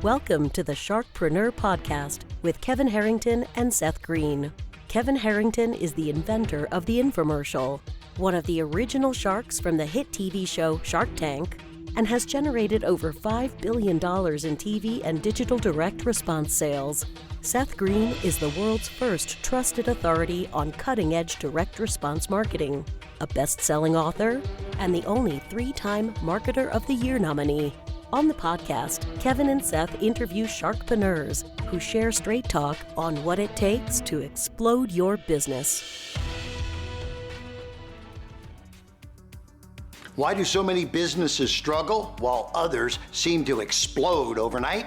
Welcome to the Sharkpreneur podcast with Kevin Harrington and Seth Greene. Kevin Harrington is the inventor of the infomercial, one of the original sharks from the hit TV show Shark Tank, and has generated over $5 billion in TV and digital direct response sales. Seth Greene is the world's first trusted authority on cutting-edge direct response marketing, a best-selling author, and the only 3-time Marketer of the Year nominee. On the podcast, Kevin and Seth interview Sharkpreneurs who share straight talk on what it takes to explode your business. Why do so many businesses struggle while others seem to explode overnight?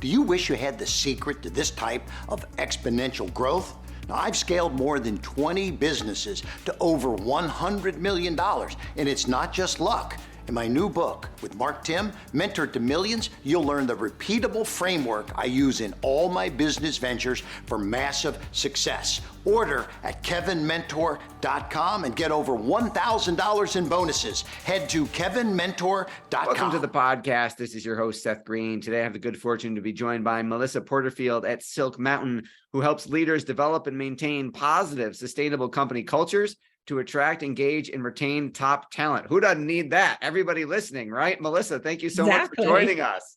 Do you wish you had the secret to this type of exponential growth? Now, I've scaled more than 20 businesses to over $100 million, and it's not just luck. In my new book with Mark Tim, Mentor to Millions, you'll learn the repeatable framework I use in all my business ventures for massive success. Order at kevinmentor.com and get over $1,000 in bonuses. Head to kevinmentor.com. Welcome to the podcast. This is your host, Seth Greene. Today I have the good fortune to be joined by Melissa Porterfield at Silk Mountain, who helps leaders develop and maintain positive, sustainable company cultures to attract, engage, and retain top talent. Who doesn't need that? Everybody listening, right? Melissa, thank you so much for joining us.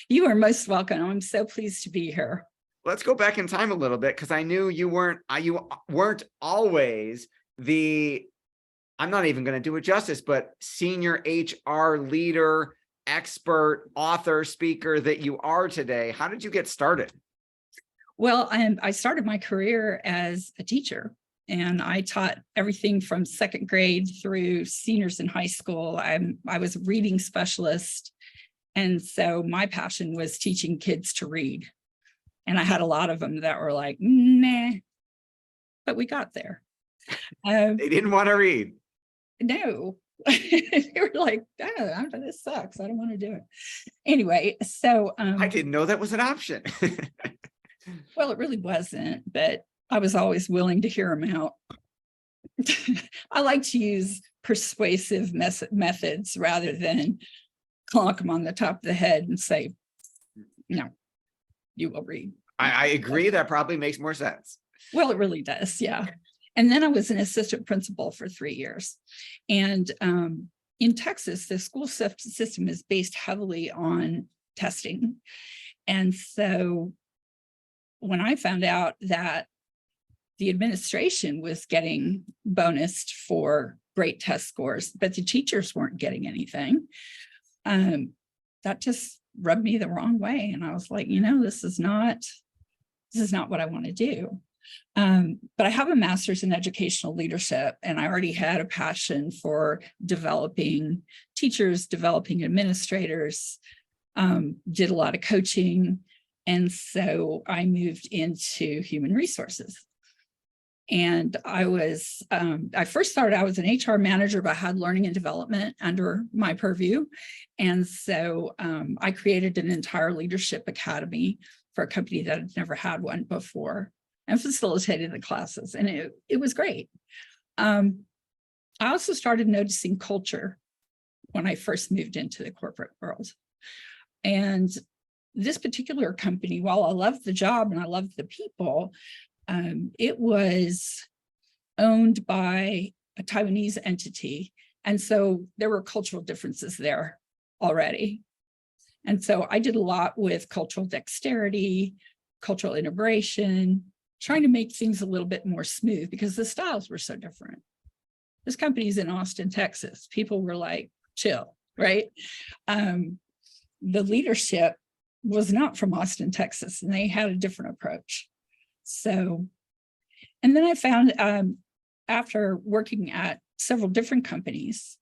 You are most welcome. I'm so pleased to be here. Let's go back in time a little bit, because I knew you weren't always the, I'm not even going to do it justice, but senior HR leader, expert, author, speaker that you are today. How did you get started? Well, I started my career as a teacher. And I taught everything from second grade through seniors in high school. I was a reading specialist. And so my passion was teaching kids to read. And I had a lot of them that were like, nah, but we got there. They didn't want to read. No, they were like, oh, this sucks. I don't want to do it. Anyway, so. I didn't know that was an option. Well, it really wasn't, but I was always willing to hear them out. I like to use persuasive methods rather than clonk them on the top of the head and say, no, you will read. I agree. That probably makes more sense. Well, it really does. Yeah. And then I was an assistant principal for 3 years. And in Texas, the school system is based heavily on testing. And so when I found out that the administration was getting bonused for great test scores, but the teachers weren't getting anything, that just rubbed me the wrong way. And I was like, this is not what I want to do. But I have a master's in educational leadership, and I already had a passion for developing teachers, developing administrators, did a lot of coaching. And so I moved into human resources. And I first started out as an HR manager, but I had learning and development under my purview. And so I created an entire leadership academy for a company that had never had one before and facilitated the classes. And it was great. I also started noticing culture when I first moved into the corporate world. And this particular company, while I loved the job and I loved the people, it was owned by a Taiwanese entity. And so there were cultural differences there already. And so I did a lot with cultural dexterity, cultural integration, trying to make things a little bit more smooth because the styles were so different. This company's in Austin, Texas. People were like, chill, right? The leadership was not from Austin, Texas, and they had a different approach. So, and then I found after working at several different companies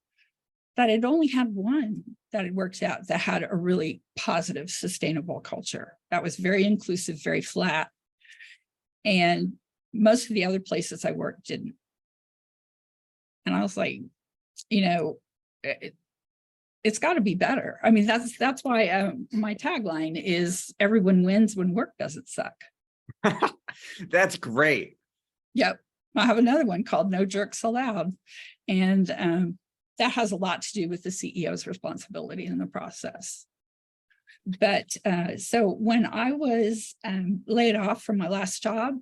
that I'd only had one that had worked out that had a really positive, sustainable culture that was very inclusive, very flat. And most of the other places I worked didn't. And I was like, it's got to be better. I mean, that's why my tagline is everyone wins when work doesn't suck. That's great. Yep. I have another one called No Jerks Allowed. And that has a lot to do with the CEO's responsibility in the process. But so when I was laid off from my last job,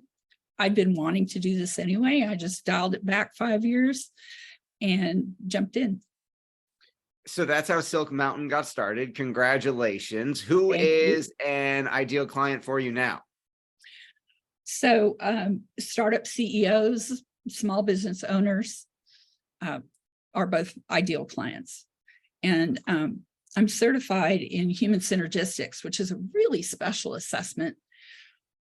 I'd been wanting to do this anyway. I just dialed it back 5 years and jumped in. So that's how Silk Mountain got started. Congratulations. Who Thank you. is an ideal client for you now? So startup CEOs, small business owners are both ideal clients. And I'm certified in Human Synergistics, which is a really special assessment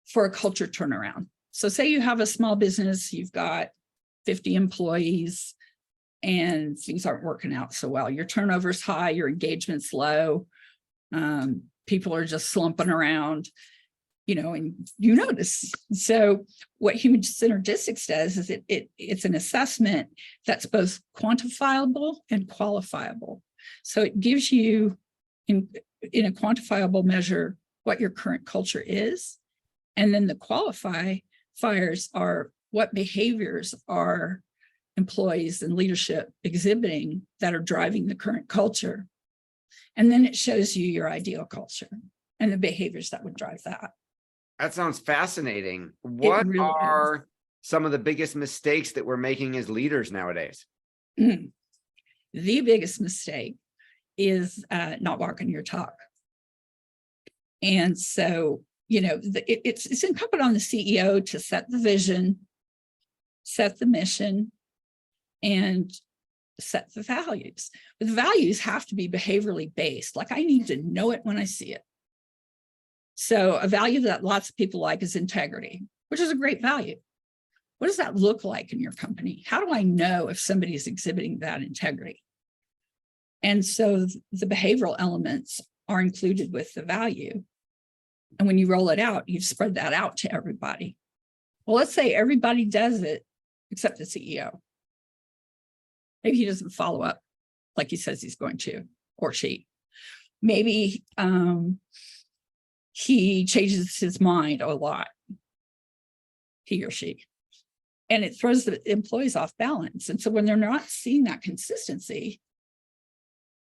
for a culture turnaround. So say you have a small business, you've got 50 employees, and things aren't working out so well. Your turnover's high, your engagement's low, people are just slumping around, and you notice. So what Human Synergistics does is it's an assessment that's both quantifiable and qualifiable. So it gives you in a quantifiable measure what your current culture is. And then the qualifiers are what behaviors are employees and leadership exhibiting that are driving the current culture. And then it shows you your ideal culture and the behaviors that would drive that. That sounds fascinating. What really are some of the biggest mistakes that we're making as leaders nowadays? The biggest mistake is not walking your talk. And so, it's incumbent on the CEO to set the vision, set the mission, and set the values. But the values have to be behaviorally based. Like I need to know it when I see it. So a value that lots of people like is integrity, which is a great value. What does that look like in your company? How do I know if somebody is exhibiting that integrity? And so the behavioral elements are included with the value. And when you roll it out, you spread that out to everybody. Well, let's say everybody does it except the CEO. Maybe he doesn't follow up like he says he's going to, or she. Maybe he changes his mind a lot, he or she. And it throws the employees off balance. And so when they're not seeing that consistency,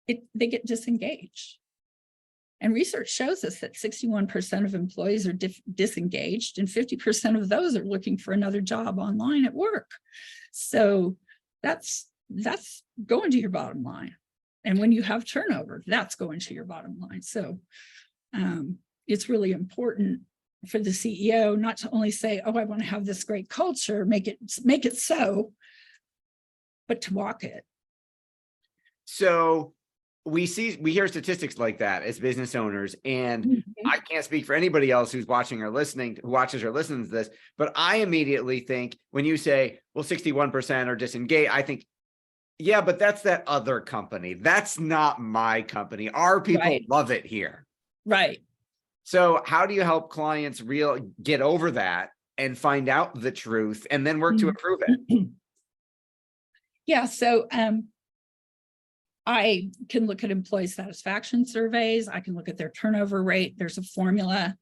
they get disengaged. And research shows us that 61% of employees are disengaged, and 50% of those are looking for another job online at work. So that's going to your bottom line. And when you have turnover, that's going to your bottom line. So it's really important for the CEO not to only say, oh, I want to have this great culture, make it so, but to walk it. So we hear statistics like that as business owners, and I can't speak for anybody else who's watching or listening, who watches or listens to this, but I immediately think when you say, well, 61% are disengaged, I think, yeah, but that's that other company. That's not my company. Our people love it here. Right. So how do you help clients get over that and find out the truth and then work to improve it? Yeah. So I can look at employee satisfaction surveys. I can look at their turnover rate. There's a formula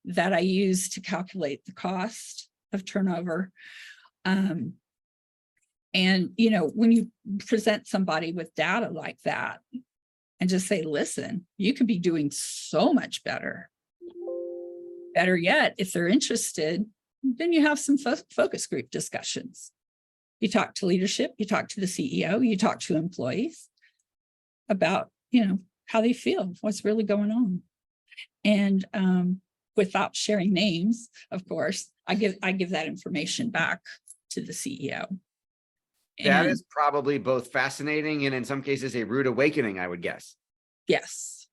that I use to calculate the cost of turnover. And, when you present somebody with data like that and just say, listen, you could be doing so much better. Better yet, if they're interested, then you have some focus group discussions. You talk to leadership, you talk to the CEO, you talk to employees about, how they feel, what's really going on. And without sharing names, of course, I give that information back to the CEO. That is probably both fascinating and in some cases a rude awakening, I would guess. Yes.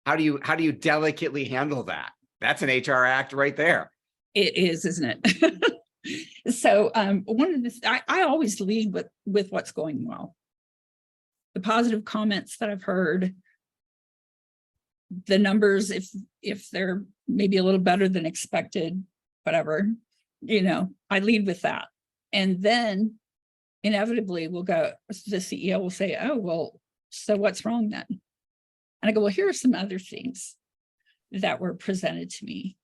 How do you delicately handle that? That's an HR act right there. It is, isn't it? So one of the I always lead with what's going well. The positive comments that I've heard, the numbers, if they're maybe a little better than expected, whatever, I lead with that. And then inevitably the CEO will say, oh, well, so what's wrong then? And I go, well, here are some other things that were presented to me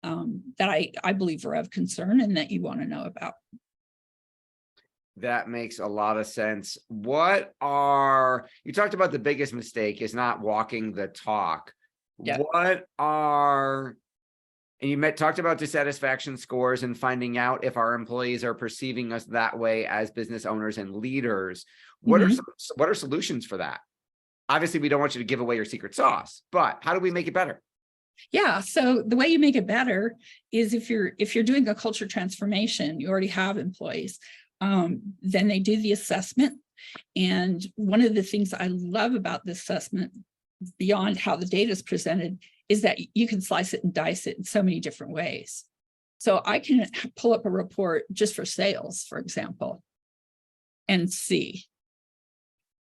that I believe are of concern and that you want to know about. That makes a lot of sense. You talked about the biggest mistake is not walking the talk. Yeah. And you talked about dissatisfaction scores and finding out if our employees are perceiving us that way as business owners and leaders. What are solutions for that? Obviously, we don't want you to give away your secret sauce, but how do we make it better? Yeah. So the way you make it better is if you're doing a culture transformation, you already have employees, then they do the assessment. And one of the things I love about the assessment, beyond how the data is presented, is that you can slice it and dice it in so many different ways. So I can pull up a report just for sales, for example, and see.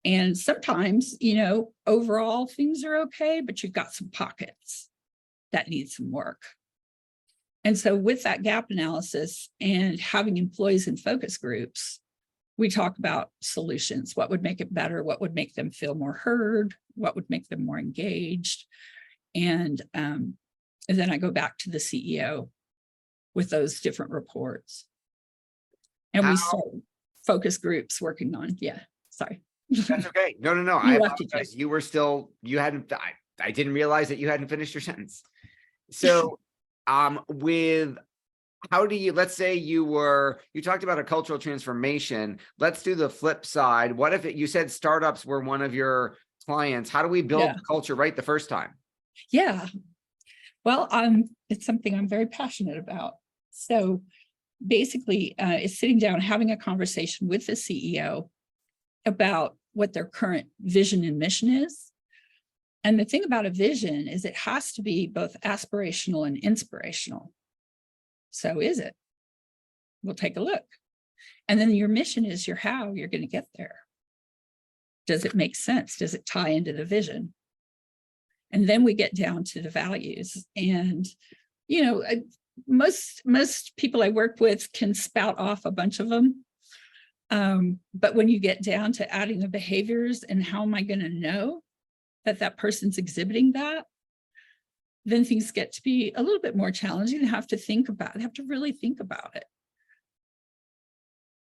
And sometimes, overall things are okay, but you've got some pockets that need some work. And so with that gap analysis and having employees in focus groups, we talk about solutions. What would make it better? What would make them feel more heard? What would make them more engaged? And then I go back to the CEO with those different reports. And we start focus groups working on, sorry. That's okay. No. I apologize. I didn't realize that you hadn't finished your sentence. So let's say you talked about a cultural transformation. Let's do the flip side. What if you said startups were one of your clients? How do we build the culture right the first time? Yeah. Well, it's something I'm very passionate about. So basically, it's sitting down, having a conversation with the CEO about what their current vision and mission is. And the thing about a vision is it has to be both aspirational and inspirational. So is it? We'll take a look. And then your mission is your how you're going to get there. Does it make sense? Does it tie into the vision? And then we get down to the values. And, most people I work with can spout off a bunch of them. But when you get down to adding the behaviors and how am I going to know that person's exhibiting that, then things get to be a little bit more challenging. They have to really think about it.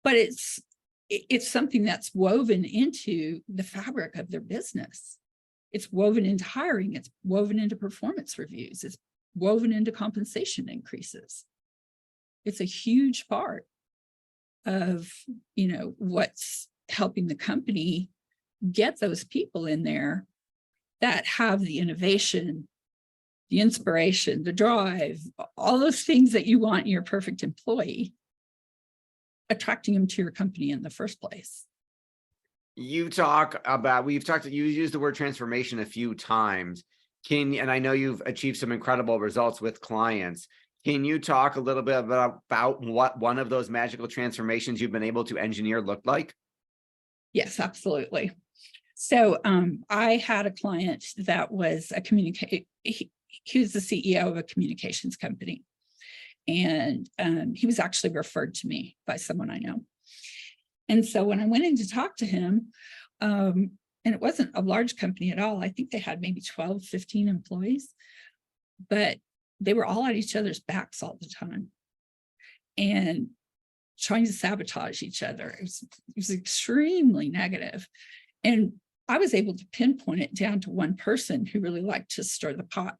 But it's something that's woven into the fabric of their business. It's woven into hiring. It's woven into performance reviews. It's woven into compensation increases. It's a huge part of, what's helping the company get those people in there that have the innovation, the inspiration, the drive, all those things that you want in your perfect employee, attracting them to your company in the first place. You used the word transformation a few times. And I know you've achieved some incredible results with clients. Can you talk a little bit about what one of those magical transformations you've been able to engineer looked like? Yes, absolutely. So I had a client that was he was the CEO of a communications company. And he was actually referred to me by someone I know. And so when I went in to talk to him, and it wasn't a large company at all, I think they had maybe 12, 15 employees, but they were all at each other's backs all the time and trying to sabotage each other. It was extremely negative. And I was able to pinpoint it down to one person who really liked to stir the pot.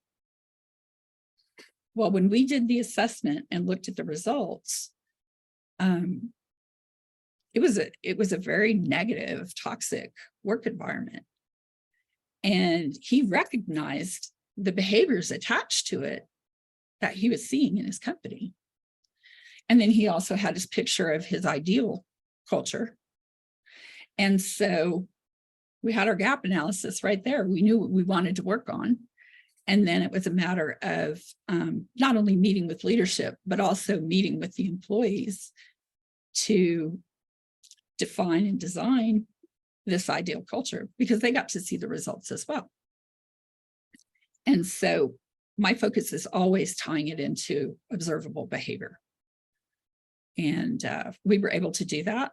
Well, when we did the assessment and looked at the results, it was a very negative, toxic work environment. And he recognized the behaviors attached to it that he was seeing in his company. And then he also had his picture of his ideal culture. And so we had our gap analysis right there. We knew what we wanted to work on. And then it was a matter of not only meeting with leadership, but also meeting with the employees to define and design this ideal culture, because they got to see the results as well. And so my focus is always tying it into observable behavior. And we were able to do that.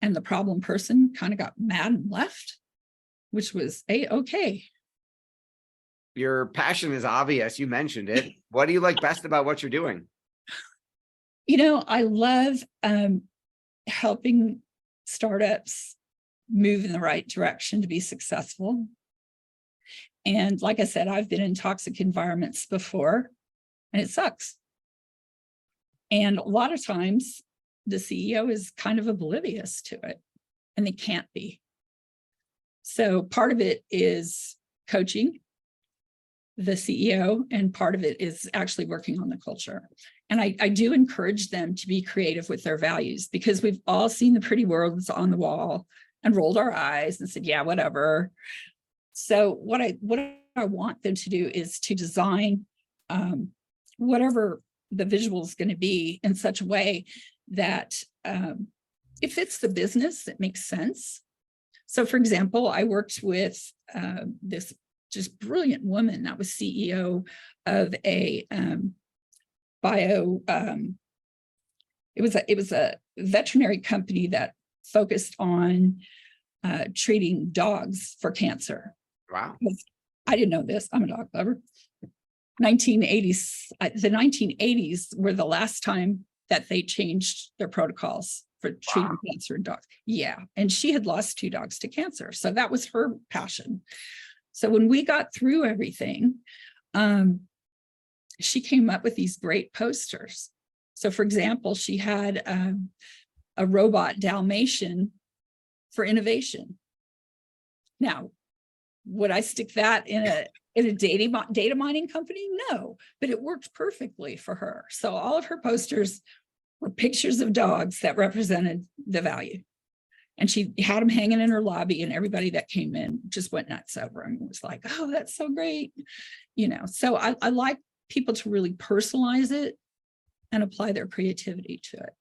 And the problem person kind of got mad and left, which was okay. Your passion is obvious. You mentioned it. What do you like best about what you're doing? I love helping startups move in the right direction to be successful. And like I said, I've been in toxic environments before, and it sucks. And a lot of times the CEO is kind of oblivious to it, and they can't be. So part of it is coaching the CEO, and part of it is actually working on the culture. And I do encourage them to be creative with their values, because we've all seen the pretty words on the wall and rolled our eyes and said, yeah, whatever. So what I want them to do is to design whatever the visual is going to be in such a way that it fits the business, that makes sense. So for example, I worked with this just brilliant woman that was CEO of a it was a veterinary company that focused on treating dogs for cancer. Wow. I didn't know this. I'm a dog lover. 1980s, the 1980s were the last time that they changed their protocols for treating cancer in dogs. Yeah. And she had lost 2 dogs to cancer. So that was her passion. So when we got through everything, she came up with these great posters. So for example, she had a robot Dalmatian for innovation. Now, would I stick that in a data mining company? No, but it worked perfectly for her. So all of her posters were pictures of dogs that represented the value. And she had them hanging in her lobby, and everybody that came in just went nuts over them. It was like, oh, that's so great. So I like people to really personalize it and apply their creativity to it.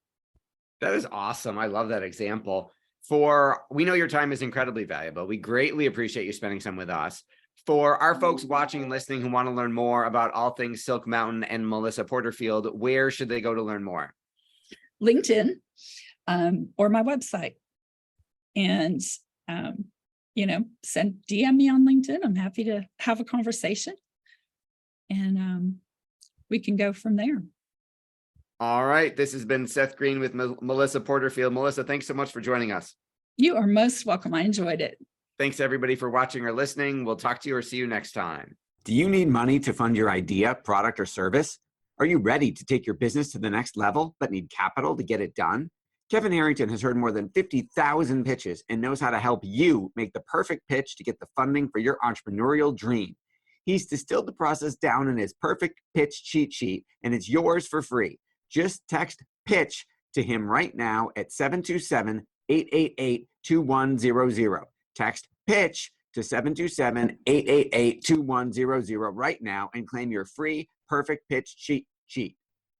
That is awesome. I love that example. We know your time is incredibly valuable. We greatly appreciate you spending some with us. For our folks watching and listening who want to learn more about all things Silk Mountain and Melissa Porterfield, where should they go to learn more? LinkedIn or my website. And, DM me on LinkedIn. I'm happy to have a conversation, and we can go from there. All right. This has been Seth Greene with Melissa Porterfield. Melissa, thanks so much for joining us. You are most welcome. I enjoyed it. Thanks everybody for watching or listening. We'll talk to you or see you next time. Do you need money to fund your idea, product, or service? Are you ready to take your business to the next level, but need capital to get it done? Kevin Harrington has heard more than 50,000 pitches and knows how to help you make the perfect pitch to get the funding for your entrepreneurial dream. He's distilled the process down in his perfect pitch cheat sheet, and it's yours for free. Just text PITCH to him right now at 727-888-2100. Text PITCH to 727-888-2100 right now and claim your free perfect pitch cheat sheet.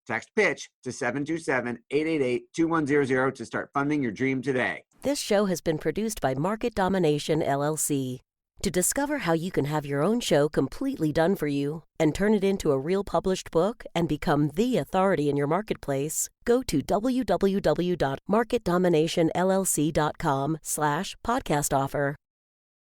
Text PITCH to 727-888-2100 to start funding your dream today. This show has been produced by Market Domination, LLC. To discover how you can have your own show completely done for you and turn it into a real published book and become the authority in your marketplace, go to www.marketdominationllc.com/podcast offer.